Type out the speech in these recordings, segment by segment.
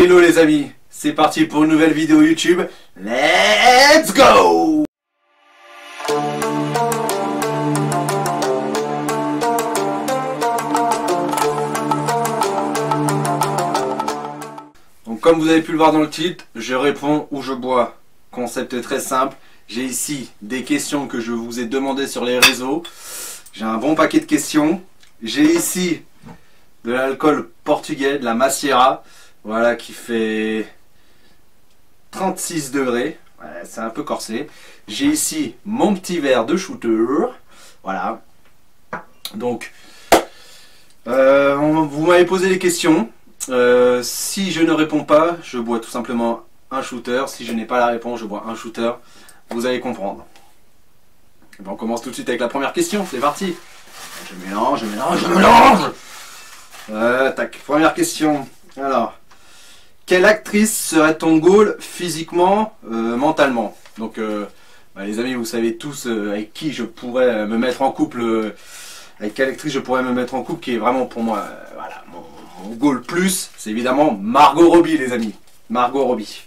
Hello les amis, c'est parti pour une nouvelle vidéo YouTube. Let's go! Donc comme vous avez pu le voir dans le titre, je réponds ou je bois. Concept très simple. J'ai ici des questions que je vous ai demandées sur les réseaux. J'ai un bon paquet de questions. J'ai ici de l'alcool portugais, de la Macieira. Voilà, qui fait 36 degrés. Ouais, c'est un peu corsé. J'ai ici mon petit verre de shooter. Voilà. Donc, vous m'avez posé les questions. Si je ne réponds pas, je bois tout simplement un shooter. Si je n'ai pas la réponse, je bois un shooter. Vous allez comprendre. Et bien, on commence tout de suite avec la première question. C'est parti. Je mélange, je mélange, je mélange. Tac, première question. Alors, quelle actrice serait ton goal physiquement, mentalement? Donc, les amis, vous savez tous avec qui je pourrais me mettre en couple, avec quelle actrice je pourrais me mettre en couple, qui est vraiment pour moi, voilà, mon goal plus, c'est évidemment Margot Robbie, les amis. Margot Robbie.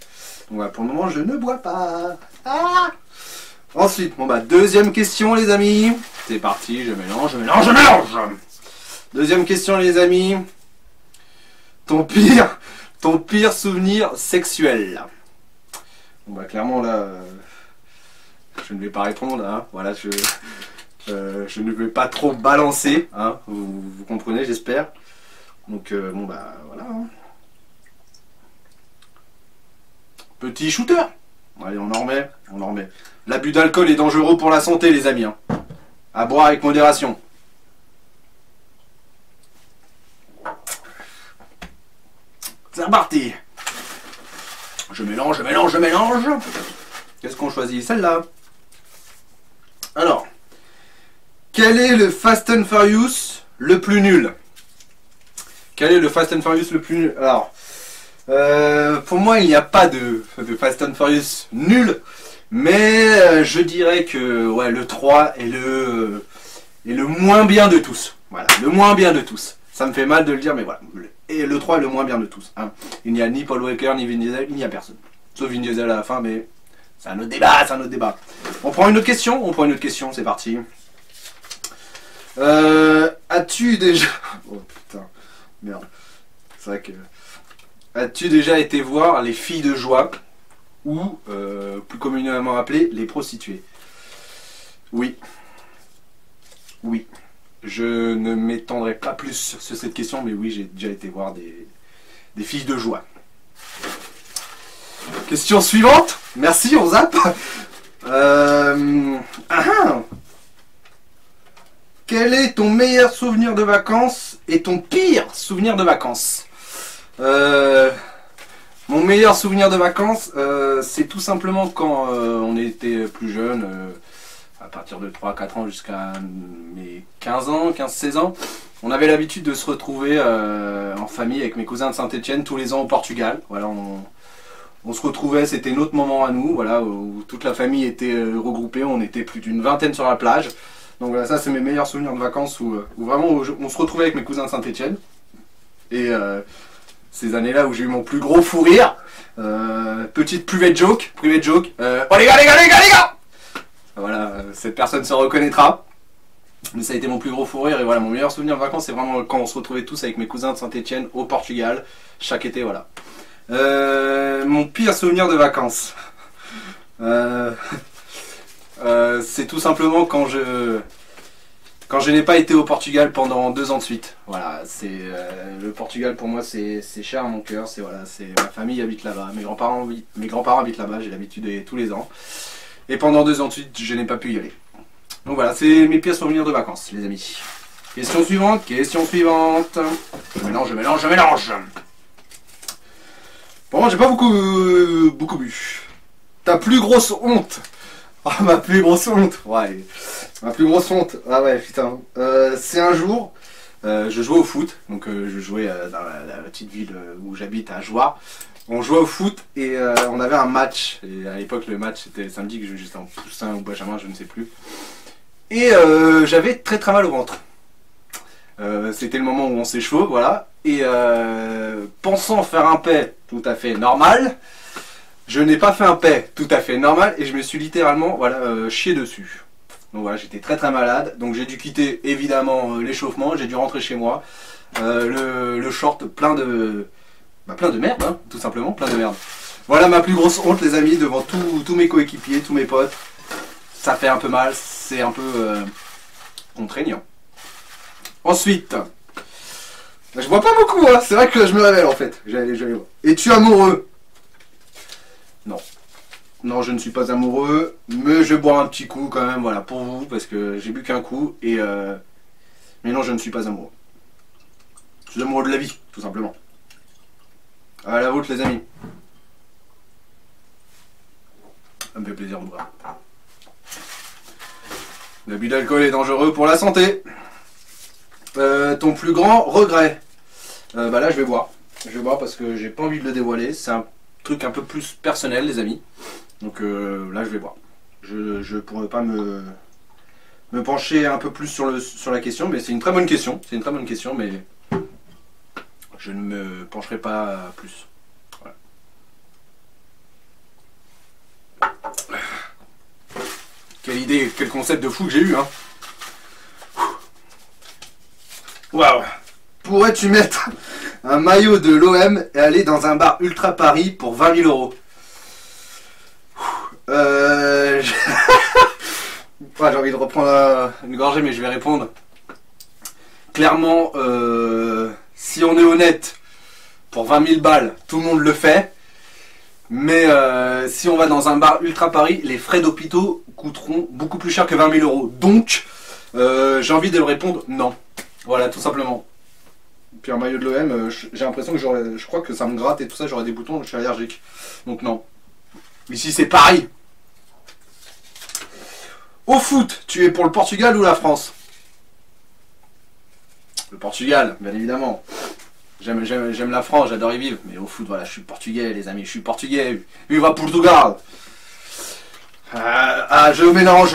Donc voilà, pour le moment, je ne bois pas. Ah! Ensuite, bon deuxième question, les amis. C'est parti, je mélange, je mélange, je mélange. Deuxième question, les amis. Ton pire souvenir sexuel. Bon clairement là, je ne vais pas répondre, hein. Voilà, je ne vais pas trop balancer, hein. Vous comprenez, j'espère. Donc voilà. Hein. Petit shooter. Allez, on en remet. L'abus d'alcool est dangereux pour la santé, les amis, hein. À boire avec modération. C'est reparti. Je mélange, je mélange, je mélange. Qu'est-ce qu'on choisit? Celle-là. Alors, quel est le Fast and Furious le plus nul? Quel est le Fast and Furious le plus nul? Alors, pour moi, il n'y a pas de Fast and Furious nul. Mais je dirais que ouais, le 3 est le moins bien de tous. Voilà, le moins bien de tous. Ça me fait mal de le dire, mais voilà. Et le 3 est le moins bien de tous. Hein. Il n'y a ni Paul Walker, ni Vin Diesel, il n'y a personne. Sauf Vin Diesel à la fin, mais c'est un autre débat, c'est un autre débat. On prend une autre question, c'est parti. As-tu déjà... Oh putain, merde. C'est vrai que... As-tu déjà été voir les filles de joie, ou, plus communément appelées, les prostituées? Oui. Oui. Je ne m'étendrai pas plus sur cette question, mais oui, j'ai déjà été voir des filles de joie. Question suivante. Merci, on zappe. Quel est ton meilleur souvenir de vacances et ton pire souvenir de vacances? Mon meilleur souvenir de vacances, c'est tout simplement quand on était plus jeune, à partir de 3-4 ans jusqu'à mes 15 ans, 15-16 ans, on avait l'habitude de se retrouver en famille avec mes cousins de Saint-Etienne tous les ans au Portugal. Voilà, on se retrouvait, c'était notre moment à nous, voilà, où toute la famille était regroupée, on était plus d'une vingtaine sur la plage. Donc voilà, ça c'est mes meilleurs souvenirs de vacances où vraiment on se retrouvait avec mes cousins de Saint-Etienne. Et ces années-là où j'ai eu mon plus gros fou rire, petite private joke, oh les gars, les gars. Voilà, cette personne se reconnaîtra. Mais ça a été mon plus gros fou rire. Et voilà, mon meilleur souvenir de vacances, c'est vraiment quand on se retrouvait tous avec mes cousins de Saint-Etienne au Portugal, chaque été, voilà. Mon pire souvenir de vacances, c'est tout simplement quand je n'ai pas été au Portugal pendant 2 ans de suite. Voilà, c'est le Portugal pour moi, c'est cher à mon cœur. C'est voilà, ma famille habite là-bas, mes grands-parents habitent là-bas. J'ai l'habitude d'y aller tous les ans. Et pendant 2 ans de suite, je n'ai pas pu y aller. Donc voilà, c'est mes pires souvenirs de vacances, les amis. Question suivante. Je mélange, je mélange, je mélange. Bon, j'ai pas beaucoup bu. Ta plus grosse honte? Ah, ma plus grosse honte. Ouais, ma plus grosse honte. Ah ouais, putain. C'est un jour, je jouais au foot. Donc je jouais dans la petite ville où j'habite, à Joie. On jouait au foot et on avait un match. Et à l'époque, le match c'était samedi, que je jouais juste en poussin ou benjamin, je ne sais plus. Et j'avais très mal au ventre. C'était le moment où on s'échauffe, voilà. Et pensant faire un paix tout à fait normal, je n'ai pas fait un paix tout à fait normal et je me suis littéralement voilà, chié dessus. Donc voilà, j'étais très très malade, donc j'ai dû quitter évidemment l'échauffement, j'ai dû rentrer chez moi. Le short plein de merde, hein, tout simplement, plein de merde. Voilà ma plus grosse honte les amis, devant tous mes coéquipiers, tous mes potes. Ça fait un peu mal, c'est un peu contraignant. Ensuite, je bois pas beaucoup, hein. C'est vrai que je me révèle en fait. J'allais voir. Es-tu amoureux? Non. Non, je ne suis pas amoureux, mais je bois un petit coup quand même, voilà, pour vous, parce que j'ai bu qu'un coup, et mais non, je ne suis pas amoureux. Je suis amoureux de la vie, tout simplement. À la vôtre les amis. Ça me fait plaisir de boire. L'abus d'alcool est dangereux pour la santé. Ton plus grand regret? Bah là je vais boire. Je vais boire parce que j'ai pas envie de le dévoiler. C'est un truc un peu plus personnel les amis. Donc là je vais boire. Je pourrais pas me pencher un peu plus sur la question, mais c'est une très bonne question. C'est une très bonne question, mais je ne me pencherai pas plus. Voilà. Quelle idée, quel concept de fou que j'ai eu, hein. Waouh. Pourrais-tu mettre un maillot de l'OM et aller dans un bar Ultra Paris pour 20 000 €? Ouais, j'ai envie de reprendre une gorgée, mais je vais répondre. Clairement, si on est honnête, pour 20 000 balles, tout le monde le fait. Mais si on va dans un bar Ultra Paris, les frais d'hôpitaux coûteront beaucoup plus cher que 20 000 €. Donc, j'ai envie de répondre non. Voilà, tout simplement. Puis un maillot de l'OM, j'ai l'impression que je crois que ça me gratte et tout ça, j'aurai des boutons, je suis allergique. Donc non. Ici c'est Paris. Au foot, tu es pour le Portugal ou la France? Le Portugal, bien évidemment. J'aime la France, j'adore y vivre. Mais au foot, voilà, je suis portugais les amis, je suis portugais. Viva Portugal. Je mélange.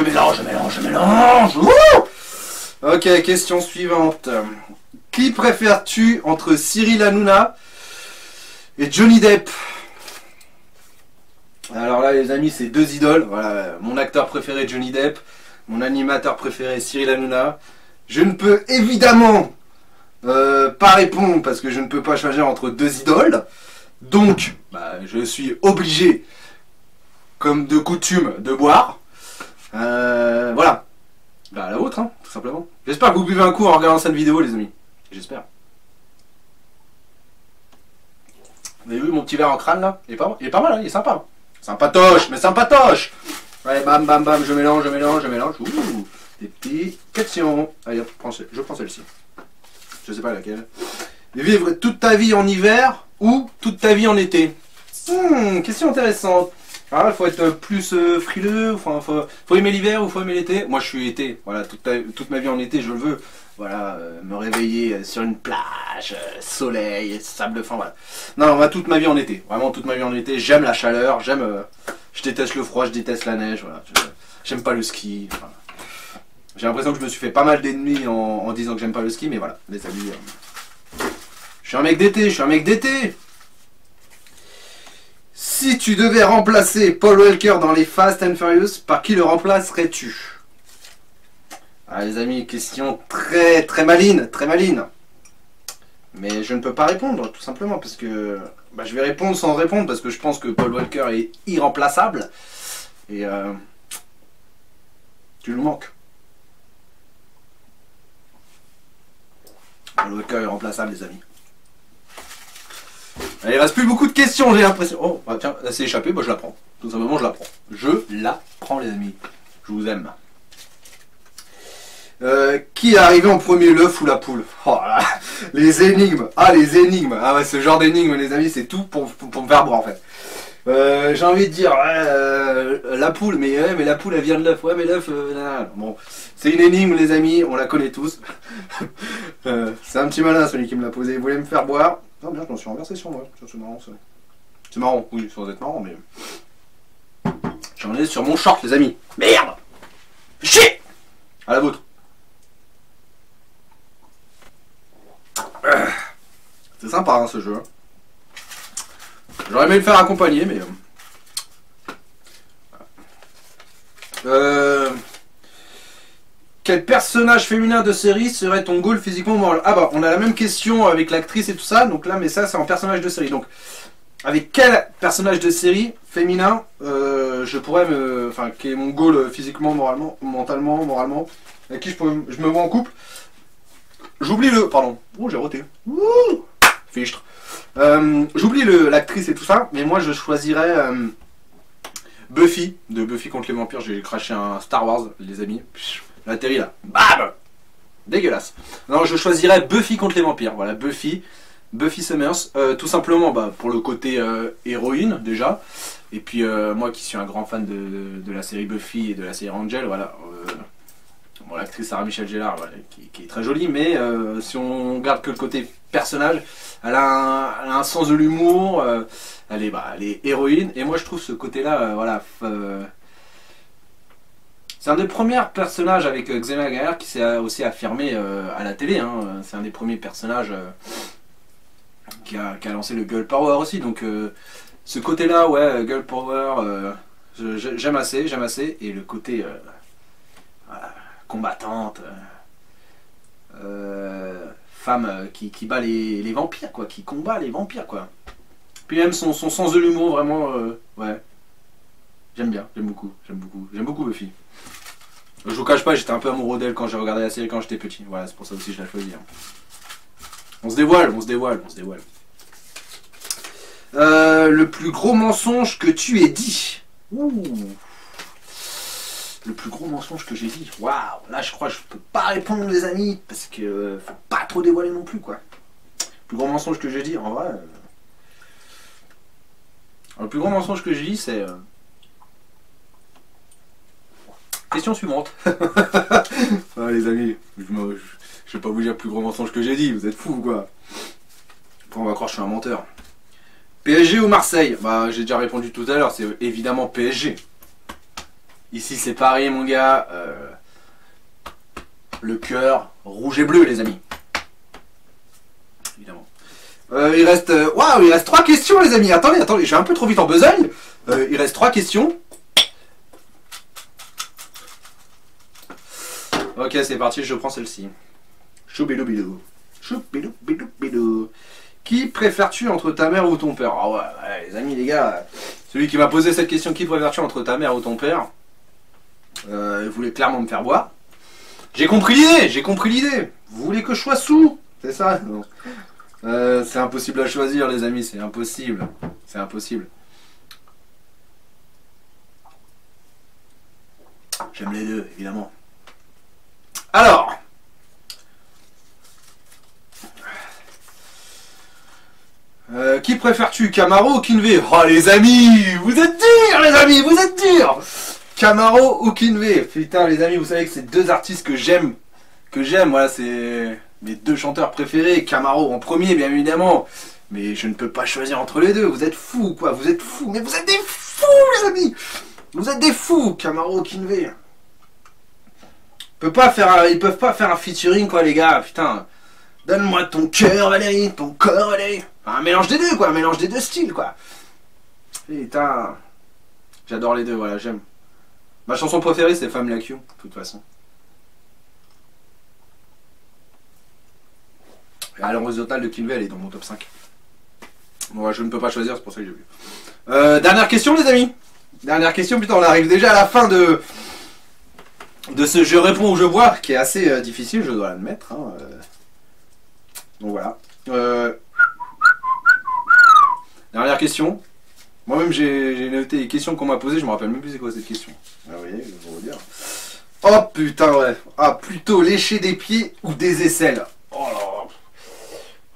Wouh. Ok, question suivante. Qui préfères-tu entre Cyril Hanouna et Johnny Depp? Alors là les amis, c'est deux idoles. Voilà, mon acteur préféré Johnny Depp, mon animateur préféré Cyril Hanouna. Je ne peux évidemment pas répondre parce que je ne peux pas choisir entre deux idoles. Donc, je suis obligé, comme de coutume, de boire. Voilà. La vôtre, hein, tout simplement. J'espère que vous buvez un coup en regardant cette vidéo, les amis. J'espère. Vous avez vu mon petit verre en crâne là? Il est pas mal, hein, il est sympa. Sympatoche, mais sympatoche. Ouais, bam, bam, bam, je mélange. Ouh, des petites questions. Allez, je prends celle-ci. Je sais pas laquelle. Vivre toute ta vie en hiver ou toute ta vie en été? Question intéressante. Alors là, il faut être plus frileux, enfin, faut aimer l'hiver ou faut aimer l'été. Moi, je suis été. Voilà, toute ma vie en été, je le veux. Voilà, me réveiller sur une plage, soleil, sable fin, voilà. Non, moi, toute ma vie en été. Vraiment, toute ma vie en été. J'aime la chaleur, je déteste le froid, je déteste la neige, voilà. J'aime pas le ski. Enfin, j'ai l'impression que je me suis fait pas mal d'ennemis en disant que j'aime pas le ski, mais voilà, les amis. Je suis un mec d'été, Si tu devais remplacer Paul Walker dans les Fast and Furious, par qui le remplacerais-tu? Ah, les amis, question très très maline, Mais je ne peux pas répondre, tout simplement, parce que je vais répondre sans répondre, parce que je pense que Paul Walker est irremplaçable. Et tu nous manques. Paul Walker est irremplaçable, les amis. Il reste plus beaucoup de questions, j'ai l'impression. Oh, tiens, elle s'est échappée, je la prends. Tout simplement, je la prends. Je la prends, les amis. Je vous aime. Qui est arrivé en premier, l'œuf ou la poule? Oh là, les énigmes. Les énigmes. Ah ouais, ce genre d'énigmes, les amis, c'est tout pour me faire boire, en fait. J'ai envie de dire la poule, mais la poule, elle vient de l'œuf. Ouais, mais l'œuf, bon, c'est une énigme, les amis, on la connaît tous. C'est un petit malin, celui qui me l'a posé. Il voulait me faire boire. Non, bien, je m'en suis renversé sur moi. C'est marrant, ça. C'est marrant, oui, sans être marrant, mais... J'en ai sur mon short, les amis. Merde! Chier! À la vôtre. sympa hein, ce jeu. J'aurais aimé le faire accompagner, mais... Quel personnage féminin de série serait ton goal physiquement moral? Ah bah, on a la même question avec l'actrice et tout ça, donc là, mais ça, c'est en personnage de série. Donc, avec quel personnage de série féminin je pourrais me... Enfin, qui est mon goal physiquement, moralement, mentalement, moralement, avec qui je me vois en couple? J'oublie le... Pardon. Oh, j'ai roté. Ouh, fichtre. J'oublie l'actrice et tout ça, mais moi, je choisirais... Buffy, de Buffy contre les vampires. J'ai craché un Star Wars, les amis. L'atterri là. Bam! Dégueulasse. Non, je choisirais Buffy contre les vampires. Voilà, Buffy Summers. Tout simplement bah, pour le côté héroïne, déjà. Et puis, moi qui suis un grand fan de la série Buffy et de la série Angel, voilà. Bon, l'actrice Sarah Michelle Gellar, voilà, qui est très jolie, mais si on garde que le côté personnage, elle a un sens de l'humour, elle est héroïne, et moi je trouve ce côté-là, voilà, c'est un des premiers personnages avec Xenia Gaillard qui s'est aussi affirmé à la télé, hein. C'est un des premiers personnages qui a lancé le Girl Power aussi, donc ce côté-là, ouais, Girl Power, j'aime assez, et le côté... voilà, combattante, femme qui bat les vampires, quoi, qui combat les vampires, quoi. Puis même son sens de l'humour, vraiment, ouais, j'aime bien, j'aime beaucoup Buffy. Je vous cache pas, j'étais un peu amoureux d'elle quand j'ai regardé la série quand j'étais petit, voilà, c'est pour ça aussi que je l'ai choisi. Hein. On se dévoile. Le plus gros mensonge que tu aies dit. Ouh. Le plus gros mensonge que j'ai dit. Waouh, là je crois que je peux pas répondre les amis, parce que faut pas trop dévoiler non plus quoi. Le plus gros mensonge que j'ai dit, en vrai... le plus gros mensonge que j'ai dit c'est... Question suivante. Ah, les amis, je vais pas vous dire le plus gros mensonge que j'ai dit, vous êtes fous ou quoi? Après on va croire que je suis un menteur. PSG ou Marseille? Bah j'ai déjà répondu tout à l'heure, c'est évidemment PSG. Ici c'est Paris mon gars, le cœur rouge et bleu les amis. Évidemment. Il reste... Waouh, il reste 3 questions les amis, attendez, je vais un peu trop vite en besogne. Il reste 3 questions. Ok c'est parti, je prends celle-ci. Choubidoubidou. Choubidoubidou. Qui préfères-tu entre ta mère ou ton père? Ah ouais, les amis les gars, celui qui m'a posé cette question, qui préfères-tu entre ta mère ou ton père? Il voulait clairement me faire boire. J'ai compris l'idée. Vous voulez que je sois sous? C'est ça? Non. C'est impossible à choisir les amis, c'est impossible. J'aime les deux, évidemment. Alors, qui préfères-tu, Camaro ou Kinvey? Oh les amis, vous êtes durs les amis, vous êtes durs. Camaro ou Kinvey? Putain les amis, vous savez que c'est deux artistes que j'aime, voilà, c'est mes deux chanteurs préférés. Camaro en premier bien évidemment, mais je ne peux pas choisir entre les deux, vous êtes fous quoi, vous êtes fous, mais vous êtes des fous les amis, vous êtes des fous. Camaro ou Kinvey? Ils peuvent pas faire un featuring quoi les gars, putain. Donne-moi ton cœur Valérie, ton corps Valérie. Un mélange des deux quoi, un mélange des deux styles quoi. Putain. J'adore les deux, voilà, j'aime. Ma chanson préférée c'est Femme Like You, de toute façon. Et à l'horizontale de Kinvey, elle est dans mon top 5. Bon, je ne peux pas choisir, c'est pour ça que j'ai vu. Dernière question les amis. Dernière question, putain on arrive déjà à la fin de ce je réponds ou je bois, qui est assez difficile, je dois l'admettre. Hein, donc voilà. Dernière question. Moi-même j'ai noté les questions qu'on m'a posées, je me rappelle même plus c'est quoi cette question. Ah oui, je vais vous dire. Oh putain ouais. Ah plutôt lécher des pieds ou des aisselles. Oh là là.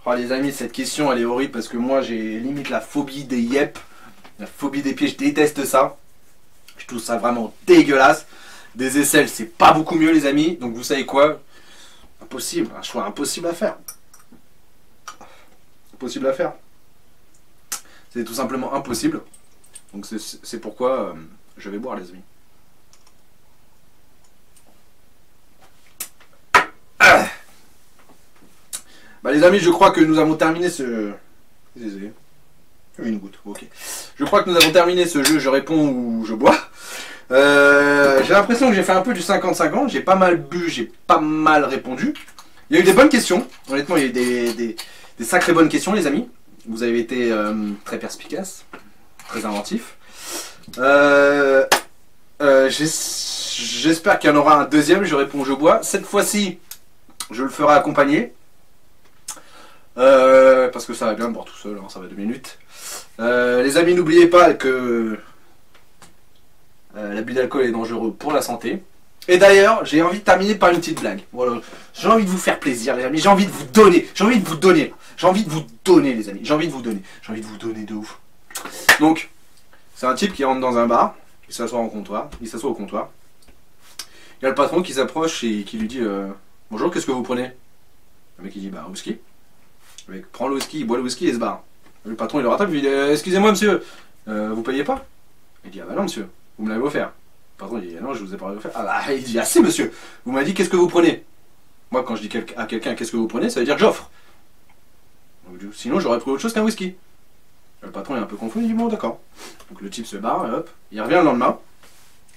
Oh les amis, cette question elle est horrible parce que moi j'ai limite la phobie des yep. La phobie des pieds, je déteste ça. Je trouve ça vraiment dégueulasse. Des aisselles, c'est pas beaucoup mieux les amis. Donc vous savez quoi? Impossible, un choix impossible à faire. Impossible à faire. C'est tout simplement impossible. Donc c'est pourquoi je vais boire les amis. Bah Les amis, je crois que nous avons terminé ce... Désolé. Une goutte, ok. Je crois que nous avons terminé ce jeu, je réponds ou je bois. J'ai l'impression que j'ai fait un peu du 50-50, j'ai pas mal bu, j'ai pas mal répondu. Il y a eu des bonnes questions, honnêtement il y a eu des sacrées bonnes questions les amis. Vous avez été très perspicaces, très inventifs. J'espère qu'il y en aura un deuxième, je réponds je bois. Cette fois-ci, je le ferai accompagné. Parce que ça va bien me boire tout seul, hein, ça va 2 minutes. Les amis, n'oubliez pas que l'abus d'alcool est dangereux pour la santé. Et d'ailleurs, j'ai envie de terminer par une petite blague. Voilà. J'ai envie de vous faire plaisir, les amis. J'ai envie de vous donner. J'ai envie de vous donner. J'ai envie de vous donner, les amis. J'ai envie de vous donner. J'ai envie de vous donner de ouf. Donc, c'est un type qui rentre dans un bar. Il s'assoit au comptoir. Il s'assoit au comptoir. Il y a le patron qui s'approche et qui lui dit bonjour, qu'est-ce que vous prenez? Le mec il dit bah whisky. Le mec prend le whisky, il boit le whisky et se barre. Le patron il le rattrape, il dit excusez-moi monsieur, vous payez pas? Il dit ah bah non monsieur, vous me l'avez offert. Le patron il dit ah non, je vous ai pas offert. Ah bah il dit ah si monsieur, vous m'avez dit qu'est-ce que vous prenez? Moi quand je dis à quelqu'un qu'est-ce que vous prenez, ça veut dire que j'offre. Sinon j'aurais pris autre chose qu'un whisky. Le patron est un peu confus, il dit bon d'accord. Donc le type se barre, hop, il revient le lendemain.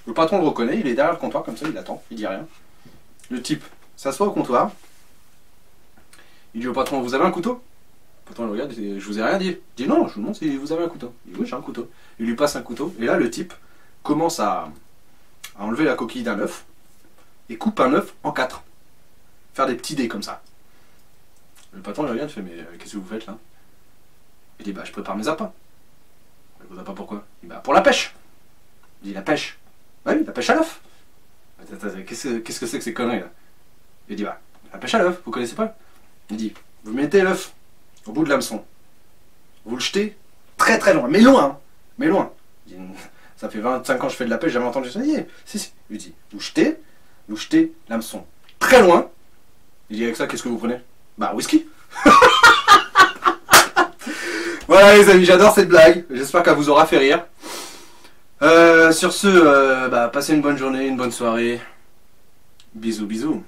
Le patron le reconnaît, il est derrière le comptoir comme ça, il attend, il dit rien. Le type s'assoit au comptoir. Il dit au patron, vous avez un couteau? Le patron le regarde, il dit, je vous ai rien dit. Il dit non, je vous demande si vous avez un couteau. Il dit oui, j'ai un couteau. Il lui passe un couteau, et là le type commence à enlever la coquille d'un œuf et coupe un œuf en 4. Faire des petits dés comme ça. Le patron le regarde, il fait mais qu'est-ce que vous faites là? Il dit bah je prépare mes appâts. Vos appâts pourquoi? Il dit bah pour la pêche. Il dit la pêche. Bah oui, la pêche à l'œuf. Qu'est-ce que c'est que ces conneries là? Il dit bah la pêche à l'œuf, vous connaissez pas? Il dit vous mettez l'œuf au bout de l'hameçon, vous le jetez très très loin, mais loin, hein, mais loin. Il dit, ça fait 25 ans que je fais de la pêche, j'avais entendu ça. Il dit si. Il dit vous jetez l'hameçon très loin. Il dit avec ça qu'est-ce que vous prenez? Bah whisky. Voilà les amis, j'adore cette blague, j'espère qu'elle vous aura fait rire. Sur ce, passez une bonne journée, une bonne soirée. Bisous bisous.